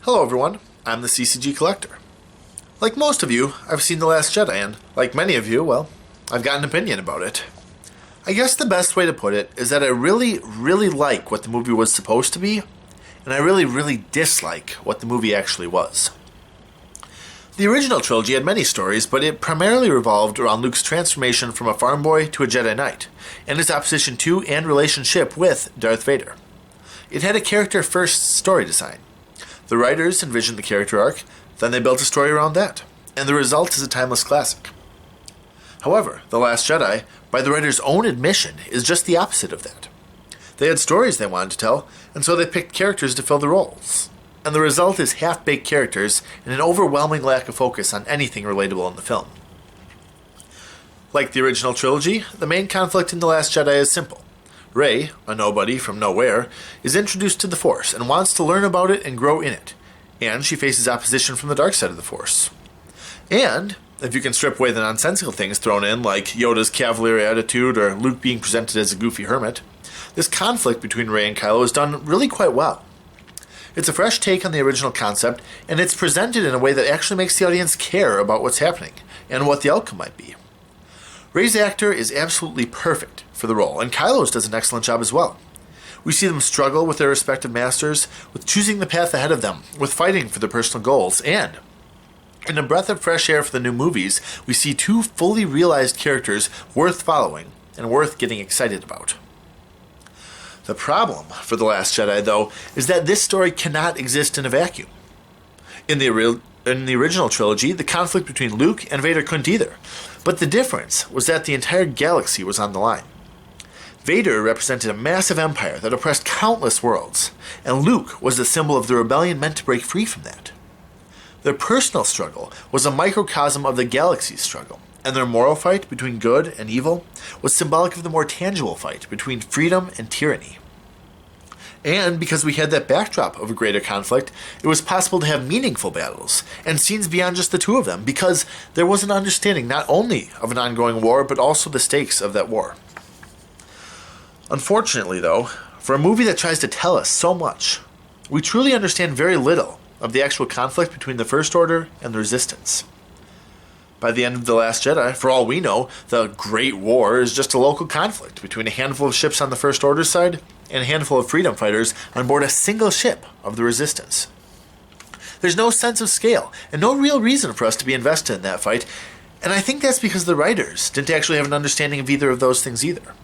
Hello everyone, I'm the CCG Collector. Like most of you, I've seen The Last Jedi, and like many of you, well, I've got an opinion about it. I guess the best way to put it is that I really like what the movie was supposed to be, and I really dislike what the movie actually was. The original trilogy had many stories, but it primarily revolved around Luke's transformation from a farm boy to a Jedi Knight, and his opposition to and relationship with Darth Vader. It had a character-first story design. The writers envisioned the character arc, then they built a story around that, and the result is a timeless classic. However, The Last Jedi, by the writers' own admission, is just the opposite of that. They had stories they wanted to tell, and so they picked characters to fill the roles. And the result is half-baked characters and an overwhelming lack of focus on anything relatable in the film. Like the original trilogy, the main conflict in The Last Jedi is simple. Rey, a nobody from nowhere, is introduced to the Force and wants to learn about it and grow in it, and she faces opposition from the dark side of the Force. And, if you can strip away the nonsensical things thrown in, like Yoda's cavalier attitude or Luke being presented as a goofy hermit, this conflict between Rey and Kylo is done really quite well. It's a fresh take on the original concept, and it's presented in a way that actually makes the audience care about what's happening and what the outcome might be. Rey's actor is absolutely perfect for the role, and Kylo's does an excellent job as well. We see them struggle with their respective masters, with choosing the path ahead of them, with fighting for their personal goals, and in a breath of fresh air for the new movies, we see two fully realized characters worth following and worth getting excited about. The problem for The Last Jedi, though, is that this story cannot exist in a vacuum. In the original trilogy, the conflict between Luke and Vader couldn't either, but the difference was that the entire galaxy was on the line. Vader represented a massive empire that oppressed countless worlds, and Luke was the symbol of the rebellion meant to break free from that. Their personal struggle was a microcosm of the galaxy's struggle, and their moral fight between good and evil was symbolic of the more tangible fight between freedom and tyranny. And because we had that backdrop of a greater conflict, it was possible to have meaningful battles, and scenes beyond just the two of them, because there was an understanding not only of an ongoing war, but also the stakes of that war. Unfortunately, though, for a movie that tries to tell us so much, we truly understand very little of the actual conflict between the First Order and the Resistance. By the end of The Last Jedi, for all we know, the Great War is just a local conflict between a handful of ships on the First Order side and a handful of freedom fighters on board a single ship of the Resistance. There's no sense of scale, and no real reason for us to be invested in that fight, and I think that's because the writers didn't actually have an understanding of either of those things either.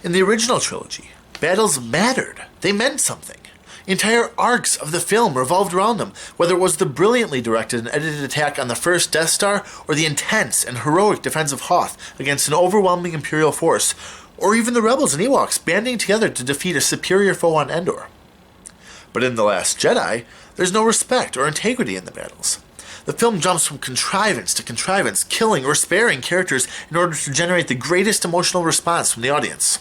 In the original trilogy, battles mattered. They meant something. Entire arcs of the film revolved around them, whether it was the brilliantly directed and edited attack on the first Death Star, or the intense and heroic defense of Hoth against an overwhelming Imperial force, or even the Rebels and Ewoks banding together to defeat a superior foe on Endor. But in The Last Jedi, there's no respect or integrity in the battles. The film jumps from contrivance to contrivance, killing or sparing characters in order to generate the greatest emotional response from the audience.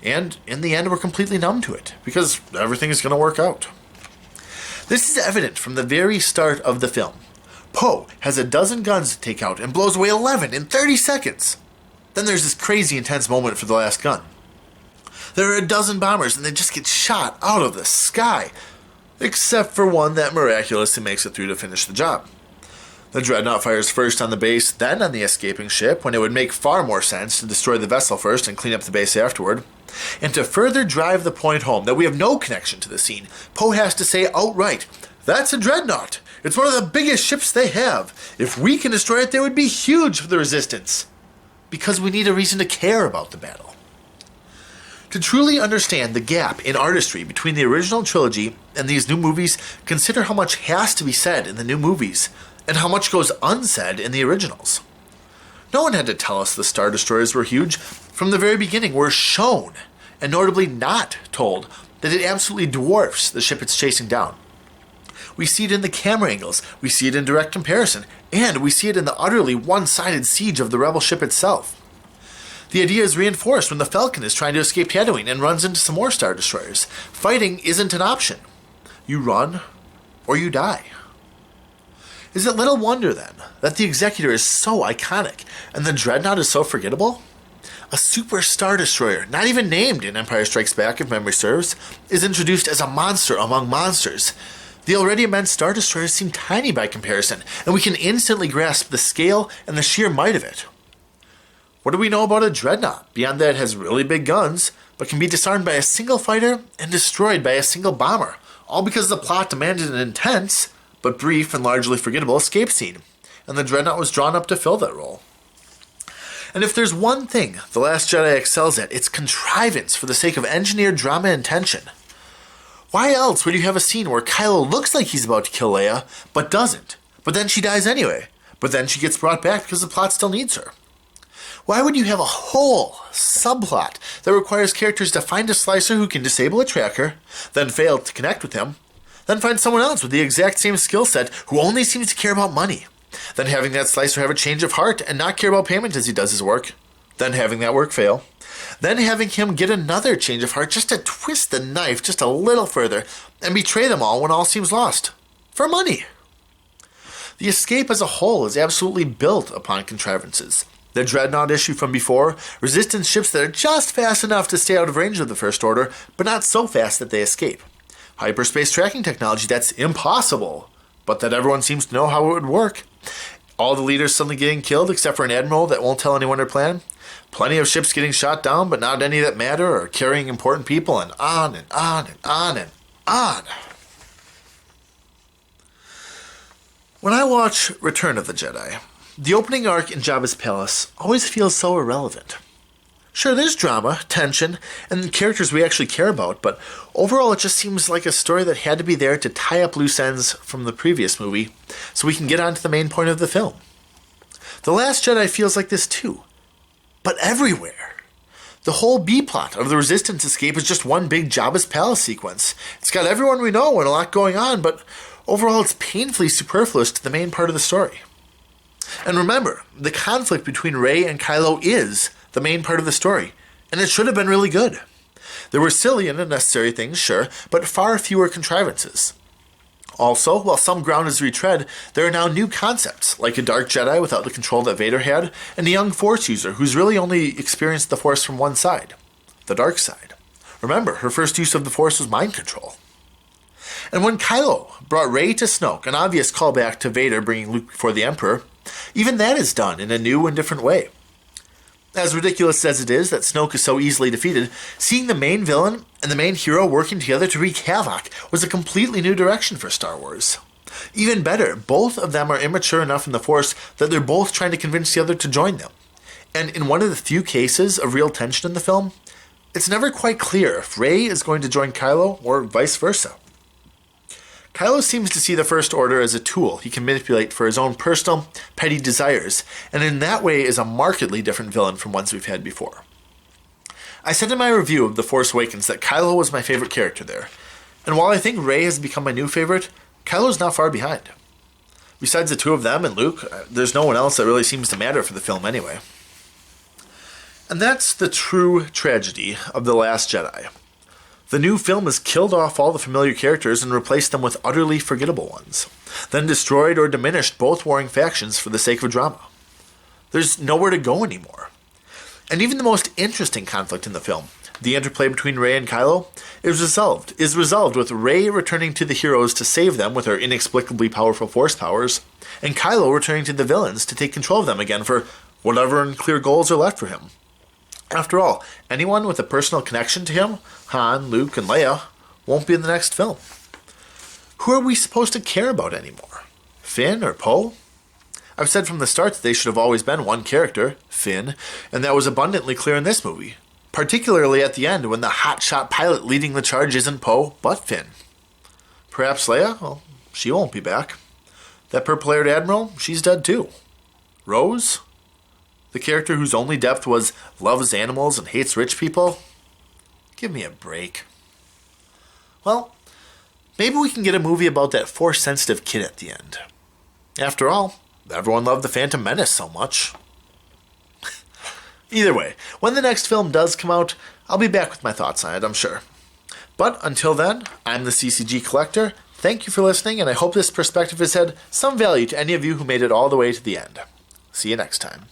And in the end, we're completely numb to it, because everything is going to work out. This is evident from the very start of the film. Poe has a dozen guns to take out and blows away 11 in 30 seconds. Then there's this crazy intense moment for the last gun. There are a dozen bombers and they just get shot out of the sky, except for one that miraculously makes it through to finish the job. The Dreadnought fires first on the base, then on the escaping ship, when it would make far more sense to destroy the vessel first and clean up the base afterward. And to further drive the point home that we have no connection to the scene, Poe has to say outright, "That's a Dreadnought. It's one of the biggest ships they have. If we can destroy it, they would be huge for the Resistance." Because we need a reason to care about the battle. To truly understand the gap in artistry between the original trilogy and these new movies, consider how much has to be said in the new movies, and how much goes unsaid in the originals. No one had to tell us the Star Destroyers were huge. From the very beginning, we're shown, and notably not told, that it absolutely dwarfs the ship it's chasing down. We see it in the camera angles, we see it in direct comparison, and we see it in the utterly one-sided siege of the Rebel ship itself. The idea is reinforced when the Falcon is trying to escape Tatooine and runs into some more Star Destroyers. Fighting isn't an option. You run, or you die. Is it little wonder, then, that the Executor is so iconic, and the Dreadnought is so forgettable? A super Star Destroyer, not even named in Empire Strikes Back if memory serves, is introduced as a monster among monsters. The already immense Star Destroyers seem tiny by comparison, and we can instantly grasp the scale and the sheer might of it. What do we know about a dreadnought, beyond that it has really big guns, but can be disarmed by a single fighter and destroyed by a single bomber, all because the plot demanded an intense, but brief and largely forgettable escape scene, and the dreadnought was drawn up to fill that role. And if there's one thing The Last Jedi excels at, it's contrivance for the sake of engineered drama and tension. Why else would you have a scene where Kylo looks like he's about to kill Leia, but doesn't, but then she dies anyway, but then she gets brought back because the plot still needs her? Why would you have a whole subplot that requires characters to find a slicer who can disable a tracker, then fail to connect with him, then find someone else with the exact same skill set who only seems to care about money, then having that slicer have a change of heart and not care about payment as he does his work, then having that work fail, then having him get another change of heart just to twist the knife just a little further and betray them all when all seems lost? For money. The escape as a whole is absolutely built upon contrivances. The Dreadnought issue from before, resistance ships that are just fast enough to stay out of range of the First Order, but not so fast that they escape. Hyperspace tracking technology that's impossible, but that everyone seems to know how it would work. All the leaders suddenly getting killed except for an admiral that won't tell anyone their plan. Plenty of ships getting shot down, but not any that matter or carrying important people, and on and on and on and on. When I watch Return of the Jedi, the opening arc in Jabba's palace always feels so irrelevant. Sure, there's drama, tension, and characters we actually care about, but overall it just seems like a story that had to be there to tie up loose ends from the previous movie, so we can get on to the main point of the film. The Last Jedi feels like this too, but everywhere. The whole B-plot of the Resistance escape is just one big Jabba's palace sequence. It's got everyone we know and a lot going on, but overall it's painfully superfluous to the main part of the story. And remember, the conflict between Rey and Kylo is the main part of the story, and it should have been really good. There were silly and unnecessary things, sure, but far fewer contrivances. Also, while some ground is retread, there are now new concepts, like a dark Jedi without the control that Vader had, and a young Force user who's really only experienced the Force from one side, the dark side. Remember, her first use of the Force was mind control. And when Kylo brought Rey to Snoke, an obvious callback to Vader bringing Luke before the Emperor, even that is done in a new and different way. As ridiculous as it is that Snoke is so easily defeated, seeing the main villain and the main hero working together to wreak havoc was a completely new direction for Star Wars. Even better, both of them are immature enough in the Force that they're both trying to convince the other to join them. And in one of the few cases of real tension in the film, it's never quite clear if Rey is going to join Kylo or vice versa. Kylo seems to see the First Order as a tool he can manipulate for his own personal, petty desires, and in that way is a markedly different villain from ones we've had before. I said in my review of The Force Awakens that Kylo was my favorite character there, and while I think Rey has become my new favorite, Kylo's not far behind. Besides the two of them and Luke, there's no one else that really seems to matter for the film anyway. And that's the true tragedy of The Last Jedi. The new film has killed off all the familiar characters and replaced them with utterly forgettable ones, then destroyed or diminished both warring factions for the sake of drama. There's nowhere to go anymore. And even the most interesting conflict in the film, the interplay between Rey and Kylo, is resolved with Rey returning to the heroes to save them with her inexplicably powerful Force powers, and Kylo returning to the villains to take control of them again for whatever unclear goals are left for him. After all, anyone with a personal connection to him, Han, Luke, and Leia, won't be in the next film. Who are we supposed to care about anymore? Finn or Poe? I've said from the start that they should have always been one character, Finn, and that was abundantly clear in this movie, particularly at the end when the hotshot pilot leading the charge isn't Poe, but Finn. Perhaps Leia? Well, she won't be back. That purple-haired admiral? She's dead too. Rose? The character whose only depth was loves animals and hates rich people? Give me a break. Well, maybe we can get a movie about that Force-sensitive kid at the end. After all, everyone loved The Phantom Menace so much. Either way, when the next film does come out, I'll be back with my thoughts on it, I'm sure. But until then, I'm the CCG Collector. Thank you for listening, and I hope this perspective has had some value to any of you who made it all the way to the end. See you next time.